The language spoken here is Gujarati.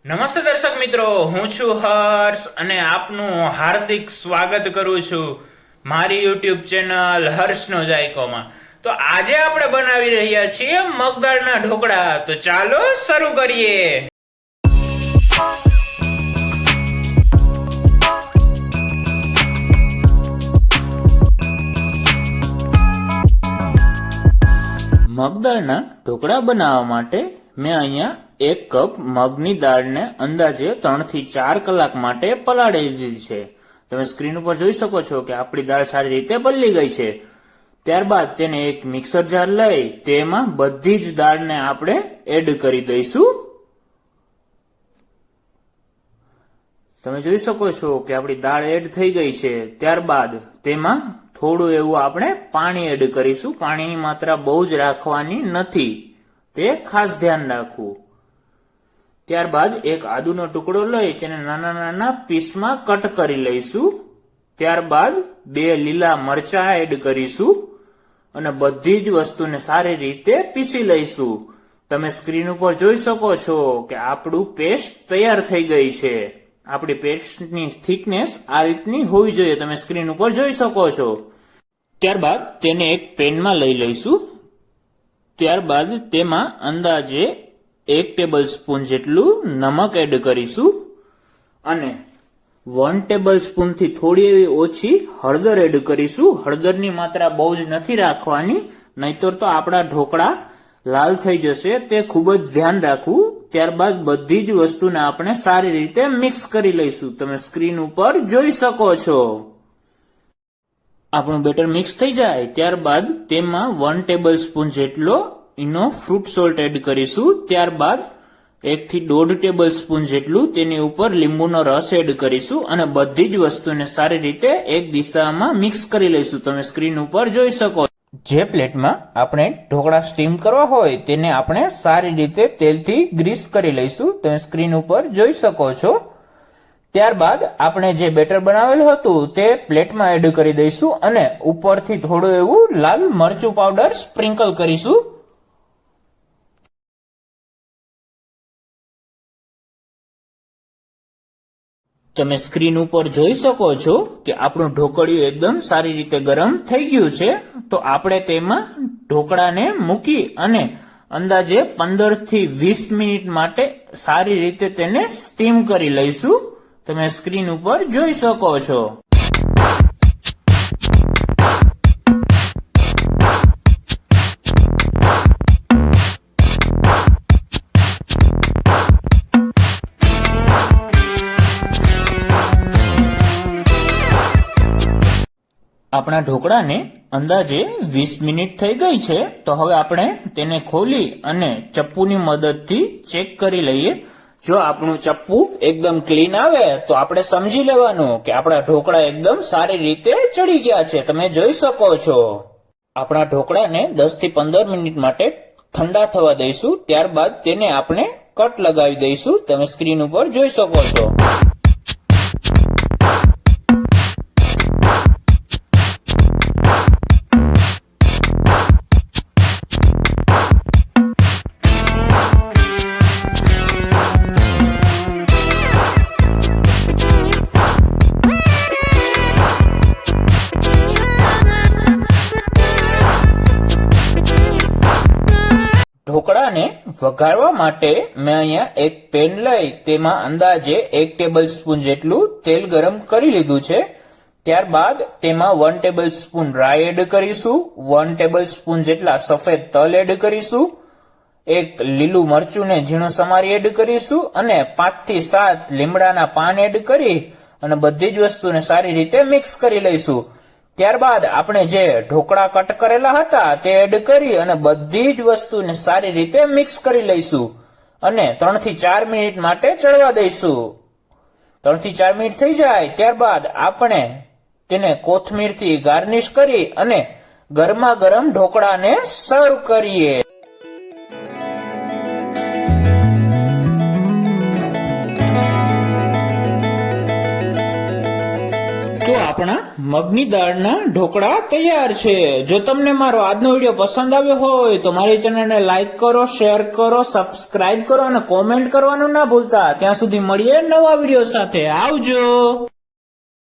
નમસ્તે દર્શક મિત્રો, હું છું હર્ષ અને આપનું હાર્દિક સ્વાગત કરું છું મારી યુટ્યુબ ચેનલ હર્ષનો જાયકોમાં. તો આજે આપણે બનાવી રહ્યા છીએ મગદાળના ઢોકળા. તો ચાલો શરૂ કરીએ. મગદાળના ઢોકળા બનાવવા માટે મેં અહીંયા 1 કપ મગની દાળને અંદાજે 3 થી 4 કલાક માટે પલાળી દીધી છે. તમે સ્ક્રીન ઉપર જોઈ શકો છો કે આપણી દાળ સારી રીતે પલળી ગઈ છે. ત્યારબાદ તેને એક મિક્સર જાર લઈ તેમાં બધી જ દાળને આપણે એડ કરી દઈશું. તમે જોઈ શકો છો કે આપણી દાળ એડ થઈ ગઈ છે. ત્યારબાદ તેમાં થોડું એવું આપણે પાણી એડ કરીશું. પાણીની માત્રા બહુ જ રાખવાની નથી, તે ખાસ ધ્યાન રાખવું. ત્યારબાદ એક આદુનો ટુકડો લઈ તેને નાના નાના પીસમાં કટ કરી લઈશું. ત્યારબાદ 2 લીલા મરચા એડ કરીશું અને બધી જ વસ્તુને સારી રીતે પીસી લઈશું. તમે સ્ક્રીન ઉપર જોઈ શકો છો કે આપણું પેસ્ટ તૈયાર થઈ ગઈ છે. આપણી પેસ્ટની થિકનેસ આ રીતની હોવી જોઈએ. તમે સ્ક્રીન ઉપર જોઈ શકો છો. ત્યારબાદ તેને એક પેનમાં લઈ લઈશું. ત્યારબાદ તેમાં અંદાજે 1 ટેબલ સ્પૂન જેટલું નમક એડ કરીશું અને 1 ટેબલ સ્પૂન થી થોડી એવી ઓછી હળદર એડ કરીશું. હળદરની માત્રા બહુ જ નથી રાખવાની, નહીતર તો આપણા ઢોકળા લાલ થઈ જશે, તે ખૂબ જ ધ્યાન રાખવું. ત્યારબાદ બધી જ વસ્તુને આપણે સારી રીતે મિક્સ કરી લઈશું. તમે સ્ક્રીન ઉપર જોઈ શકો છો. આપણું બેટર મિક્સ થઈ જાય ત્યારબાદ તેમાં 1 ટેબલ સ્પૂન જેટલો ઈનો ફ્રૂટ સોલ્ટ એડ કરીશું. ત્યારબાદ 1 થી 1.5 ટેબલ સ્પૂન જેટલું તેની ઉપર લીંબુનો રસ એડ કરીશું અને બધી જ વસ્તુને સારી રીતે એક દિશામાં મિક્સ કરી લઈશું. તમે સ્ક્રીન ઉપર જોઈ શકો. જે પ્લેટમાં આપણે ઢોકળા સ્ટીમ કરવા હોય તેને આપણે સારી રીતે તેલથી ગ્રીસ કરી લઈશું. તમે સ્ક્રીન ઉપર જોઈ શકો છો. ત્યારબાદ આપણે જે બેટર બનાવેલું હતું તે પ્લેટમાં એડ કરી દઈશું અને ઉપરથી થોડું એવું લાલ મરચું પાવડર સ્પ્રિંકલ કરીશું. તમે સ્ક્રીન ઉપર જોઈ શકો છો કે આપણું ઢોકળિયું એકદમ સારી રીતે ગરમ થઈ ગયું છે. તો આપણે તેમાં ઢોકળાને મૂકી અને અંદાજે 15 થી 20 મિનિટ માટે સારી રીતે તેને સ્ટીમ કરી લઈશું. તમે સ્ક્રીન ઉપર જોઈ શકો છો. આપણા ઢોકળાને અંદાજે 20 મિનિટ થઈ ગઈ છે. તો હવે આપણે તેને ખોલી અને ચપ્પુની મદદથી ચેક કરી લઈએ. જો આપણું ચપ્પુ એકદમ ક્લીન આવે તો આપણે સમજી લેવાનું કે આપણા ઢોકળા એકદમ સારી રીતે ચડી ગયા છે. તમે જોઈ શકો છો. આપણા ઢોકળાને 10 થી 15 મિનિટ માટે ઠંડા થવા દઈશું. ત્યારબાદ તેને આપણે કટ લગાવી દઈશું. તમે સ્ક્રીન ઉપર જોઈ શકો છો. ઢોકળાને વઘારવા માટે મેં અહીંયા એક પેન લઈ તેમાં અંદાજે 1 ટેબલ સ્પૂન જેટલું તેલ ગરમ કરી લીધું છે. ત્યારબાદ તેમાં 1 ટેબલ સ્પૂન રાઈ એડ કરીશું, 1 ટેબલ સ્પૂન જેટલા સફેદ તલ એડ કરીશું, એક લીલું મરચું ને ઝીણું સમારી એડ કરીશું અને 5 થી 7 લીમડાના પાન એડ કરી અને બધી જ વસ્તુને સારી રીતે મિક્સ કરી લઈશું. ત્યારબાદ આપણે જે ઢોકળા કટ કરેલા હતા તે એડ કરી અને બધી જ વસ્તુને સારી રીતે મિક્સ કરી લઈશું અને 3 થી 4 મિનિટ માટે ચડવા દઈશું. 3 થી 4 મિનિટ થઈ જાય ત્યારબાદ આપણે તેને કોથમીરથી ગાર્નિશ કરી અને ગરમા ગરમ ઢોકળાને સર્વ કરીએ. તો આપણા મગની દાળના ઢોકળા તૈયાર છે. જો તમને મારો આજનો વિડીયો પસંદ આવ્યો હોય તો મારી ચેનલને લાઈક કરો, શેર કરો, સબસ્ક્રાઇબ કરો અને કોમેન્ટ કરવાનું ના ભૂલતા. ત્યાં સુધી મળીએ નવા વિડીયો સાથે. આવજો.